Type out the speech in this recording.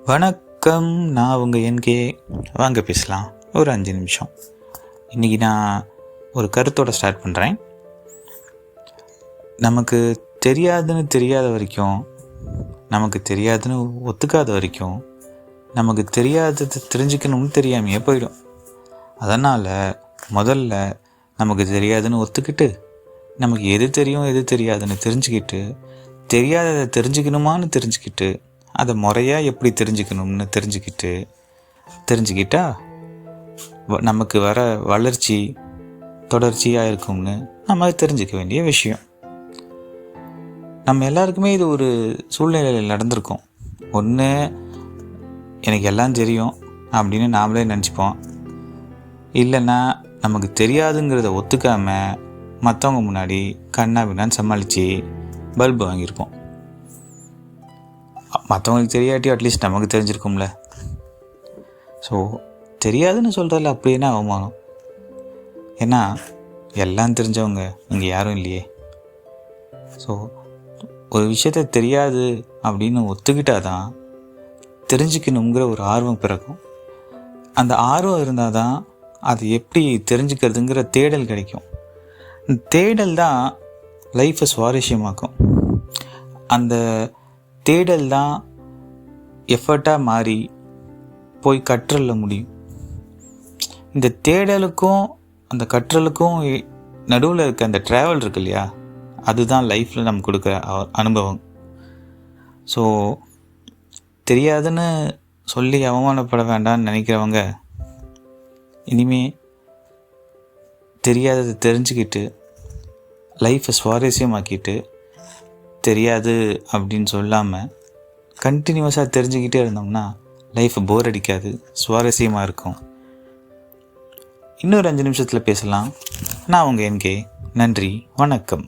வணக்கம், நான் உங்கள் என்கே. வாங்க பேசலாம் ஒரு 5 நிமிஷம். இன்றைக்கி நான் ஒரு கருத்தோடு ஸ்டார்ட் பண்ணுறேன். நமக்கு தெரியாத வரைக்கும், நமக்கு தெரியாதுன்னு ஒத்துக்காத வரைக்கும், நமக்கு தெரியாதது தெரிஞ்சுக்கணும்னு தெரியாமையே போயிடும். அதனால் முதல்ல நமக்கு தெரியாதுன்னு ஒத்துக்கிட்டு, நமக்கு எது தெரியும் எது தெரியாதுன்னு தெரிஞ்சுக்கிட்டு, தெரியாததை தெரிஞ்சுக்கணுமான்னு தெரிஞ்சுக்கிட்டு, அதை முறையாக எப்படி தெரிஞ்சுக்கணும்னு தெரிஞ்சுக்கிட்டா நமக்கு வர வளர்ச்சி தொடர்ச்சியாக இருக்கும்னு நம்ம தெரிஞ்சுக்க வேண்டிய விஷயம். நம்ம எல்லாருக்குமே இது ஒரு சூழ்நிலையில் நடந்திருக்கும். ஒன்று, எனக்கு எல்லாம் தெரியும் அப்படின்னு நாமளே நினச்சிப்போம். இல்லைன்னா நமக்கு தெரியாதுங்கிறத ஒத்துக்காமல் மற்றவங்க முன்னாடி கண்ணா பின்னான்னு சமாளித்து பல்பு வாங்கியிருப்போம். மற்றவங்களுக்கு தெரியாட்டி அட்லீஸ்ட் நமக்கு தெரிஞ்சிருக்கும்ல. ஸோ தெரியாதுன்னு சொல்கிறதில்ல அப்படி என்ன அவமானம்? ஏன்னா எல்லாம் தெரிஞ்சவங்க இங்கே யாரும் இல்லையே. ஸோ ஒரு விஷயத்த தெரியாது அப்படின்னு ஒத்துக்கிட்டால் தான் தெரிஞ்சுக்கணுங்கிற ஒரு ஆர்வம் பிறக்கும். அந்த ஆர்வம் இருந்தால் தான் அது எப்படி தெரிஞ்சுக்கிறதுங்கிற தேடல் கிடைக்கும். தேடல் தான் லைஃப்பை சுவாரஸ்யமாக்கும். அந்த தேடல் தான் எஃபர்ட்டாக மாறி போய் கற்றல முடியும். இந்த தேடலுக்கும் அந்த கற்றலுக்கும் நடுவில் இருக்க அந்த ட்ராவல் இருக்கு இல்லையா, அதுதான் லைஃப்பில் நம்ம கொடுக்குற அனுபவம். ஸோ தெரியாதுன்னு சொல்லி அவமானப்பட வேண்டாம்னு நினைக்கிறவங்க இனிமே தெரியாததை தெரிஞ்சுக்கிட்டு லைஃப்பை சுவாரஸ்யமாக்கிட்டு, தெரியாது அப்படின்னு சொல்லாமல் கண்டினியூஸாக தெரிஞ்சுக்கிட்டே இருந்தோம்னா லைஃப் போர் அடிக்காது, சுவாரஸ்யமாக இருக்கும். இன்னொரு 5 நிமிஷத்தில் பேசலாம். நான் உங்கள் என்கே. நன்றி, வணக்கம்.